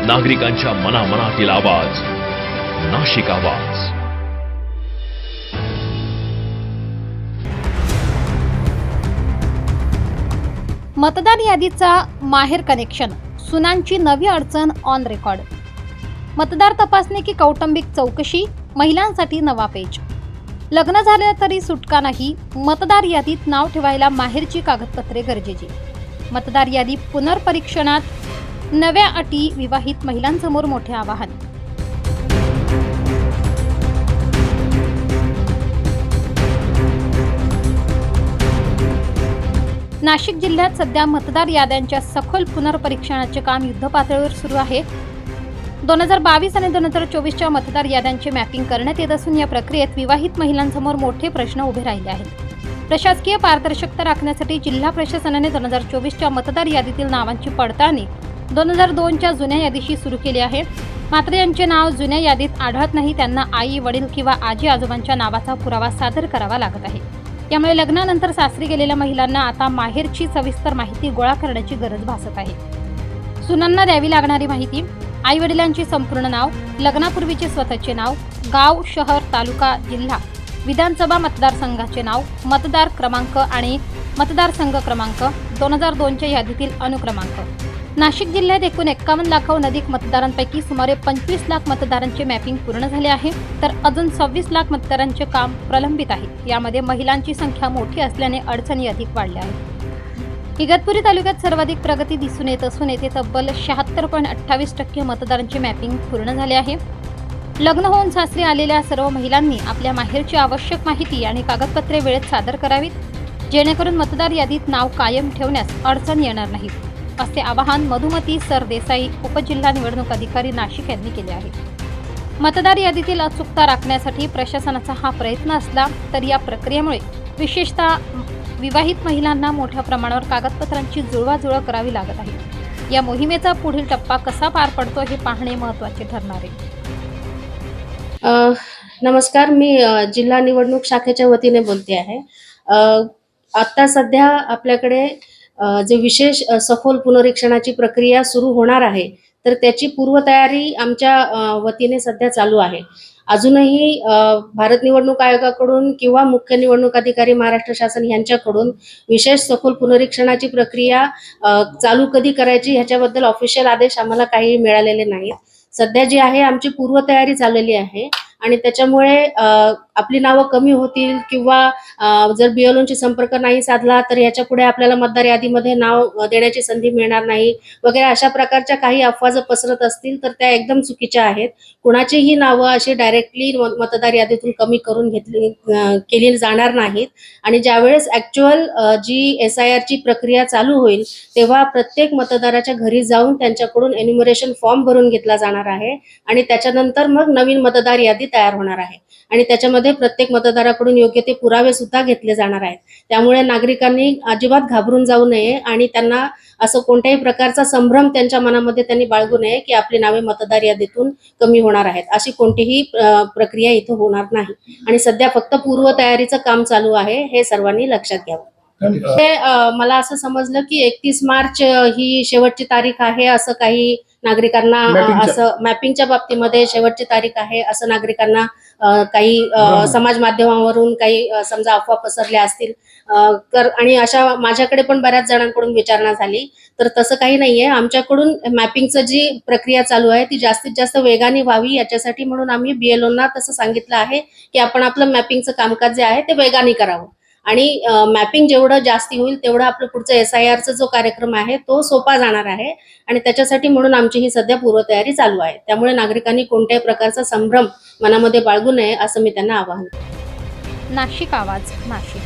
नागरिकांच्या मनामनातील आवाज, नाशिक आवाज. मतदार यादीचा माहेर कनेक्शन, सुनांची नवी अडचण ऑन रेकॉर्ड. मतदार तपासणी की कौटुंबिक चौकशी, महिलांसाठी नवा पेज. लग्न झालं तरी सुटका नाही, मतदार यादीत नाव ठेवायला माहेरची कागदपत्रे गरजेची. मतदार यादी पुनर्परीक्षणात नव्या अटी, विवाहित महिलांसमोर मोठे आवाहन. नाशिक जिल्ह्यात सध्या मतदार याद्यांच्या सखोल पुनर्परीक्षणाचे काम युद्धपातळीवर सुरू आहे. 2022 आणि 2024च्या मतदार याद्यांचे मॅपिंग करण्यात येत असून या प्रक्रियेत विवाहित महिलांसमोर मोठे प्रश्न उभे राहिले आहेत. प्रशासकीय पारदर्शकता राखण्यासाठी जिल्हा प्रशासनाने 2024च्या मतदार यादीतील नावांची पडताळणी 2002च्या जुन्या यादीशी सुरू केली आहे. मात्र यांचे नाव जुन्या यादीत आढळत नाही. त्यांना आई, वडील किंवा आजी आजोबांच्या नावाचा पुरावा सादर करावा लागत आहे. यामुळे लग्नानंतर सासरी गेलेल्या महिलांना आता माहेरची सविस्तर माहिती गोळा करण्याची गरज भासत आहे. सुनांना द्यावी लागणारी माहिती: आई वडिलांची संपूर्ण नाव, लग्नापूर्वीचे स्वतःचे नाव, गाव, शहर, तालुका, जिल्हा, विधानसभा मतदारसंघाचे नाव, मतदार क्रमांक आणि मतदारसंघ क्रमांक, 2002च्या यादीतील अनुक्रमांक. नाशिक जिल्ह्यात एकूण 51 लाखाहून अधिक मतदारांपैकी सुमारे 25 लाख मतदारांचे मॅपिंग पूर्ण झाले आहे, तर अजून 26 लाख मतदारांचे काम प्रलंबित आहे. यामध्ये महिलांची संख्या मोठी असल्याने अडचणी अधिक वाढल्या आहेत. इगतपुरी तालुक्यात सर्वाधिक प्रगती दिसून येत असून येथे तब्बल 76.28% मतदारांचे मॅपिंग पूर्ण झाले आहे. लग्न होऊन सासरी आलेल्या सर्व महिलांनी आपल्या माहेरची आवश्यक माहिती आणि कागदपत्रे वेळेत सादर करावीत, जेणेकरून मतदार यादीत नाव कायम ठेवण्यास अडचण येणार नाही, असे आवाहन मधुमती सरदेसाई, उपजिल्हा निवडणूक अधिकारी, नाशिक यांनी केले आहे. मतदार यादीतील अचूकता राखण्यासाठी प्रशासनाचा हा प्रयत्न असला तर या प्रक्रियेमुळे विशेषतः विवाहित महिलांना मोठ्या प्रमाणावर कागदपत्रांची जुळवाजुळव करावी लागत आहे. या मोहिमेचा पुढील टप्पा कसा पार पडतो हे पाहणे महत्त्वाचे ठरणार आहे. नमस्कार, मी जिल्हा निवडणूक शाखेच्या वतीने बोलते आहे. आता सध्या आपल्याकडे जे विशेष सखोल पुनरीक्षणाची प्रक्रिया सुरू होणार आहे, तर त्याची पूर्वतयारी आमच्या वतीने सध्या चालू आहे. अजूनही भारत निवडणूक आयोगाकडून किंवा मुख्य निवडणूक अधिकारी महाराष्ट्र शासन यांच्याकडून विशेष सखोल पुनरीक्षणाची प्रक्रिया चालू कधी करायची ह्याच्याबद्दल ऑफिशियल आदेश आम्हाला काही मिळालेले नाहीत. सध्या जी आहे आमची पूर्वतयारी चाललेली आहे आणि त्याच्यामुळे आपली नावं कमी होतील किंवा जर BLOंशी संपर्क नाही साधला तर याच्या पुढे आपल्याला मतदार यादीमध्ये नाव देण्याची संधी मिळणार नाही वगैरे अशा प्रकारच्या काही अफवा जर पसरत असतील तर त्या एकदम चुकीच्या आहेत. कुणाचीही नावं अशी डायरेक्टली मतदार यादीतून कमी करून केली जाणार नाहीत आणि ज्यावेळेस ऍक्च्युअल जी SIR ची प्रक्रिया चालू होईल तेव्हा प्रत्येक मतदाराच्या घरी जाऊन त्यांच्याकडून एन्युमरेशन फॉर्म भरून घेतला जाणार आहे आणि त्याच्यानंतर मग नवीन मतदार यादी तयार होणार आहे आणि त्याच्यामध्ये प्रत्येक मतदाराकडून योग्य ते पुरावे सुद्धा घेतले जाणार आहेत. त्यामुळे नागरिकांनी अजिबात घाबरून जाऊ नये आणि त्यांना असं कोणत्याही प्रकारचा संभ्रम त्यांच्या मनामध्ये त्यांनी बाळगू नये की आपली नावे मतदार यादीतून कमी होणार आहेत. अशी कोणतीही प्रक्रिया इथं होणार नाही आणि सध्या फक्त पूर्वतयारीचं काम चालू आहे, हे सर्वांनी लक्षात घ्यावं. मला असं समजलं की 31 मार्च ही शेवटची तारीख आहे, असं काही नागरिकांना, असं मॅपिंगच्या बाबतीमध्ये शेवटची तारीख आहे असं नागरिकांना काही समाज माध्यमावरून काही समजा अफवा पसरल्या असतील आणि अशा माझ्याकडे पण बऱ्याच जणांकडून विचारणा झाली, तर तसं काही नाहीये. आमच्याकडून मॅपिंगचं जी प्रक्रिया चालू आहे ती जास्तीत जास्त वेगाने व्हावी याच्यासाठी म्हणून आम्ही BLOंना तसं सांगितलं आहे की आपण आपलं मॅपिंगचं कामकाज जे आहे ते वेगाने करावं आणि मॅपिंग जेवढं जास्ती होईल तेवढं आपलं पुढचं SIRचा जो कार्यक्रम आहे तो सोपा जाणार आहे आणि त्याच्यासाठी म्हणून आमची ही सध्या पूर्वतयारी चालू आहे. त्यामुळे नागरिकांनी कोणत्याही प्रकारचा संभ्रम मनामध्ये बाळगू नये असं मी त्यांना आवाहन करते. नाशिक आवाज, नाशिक.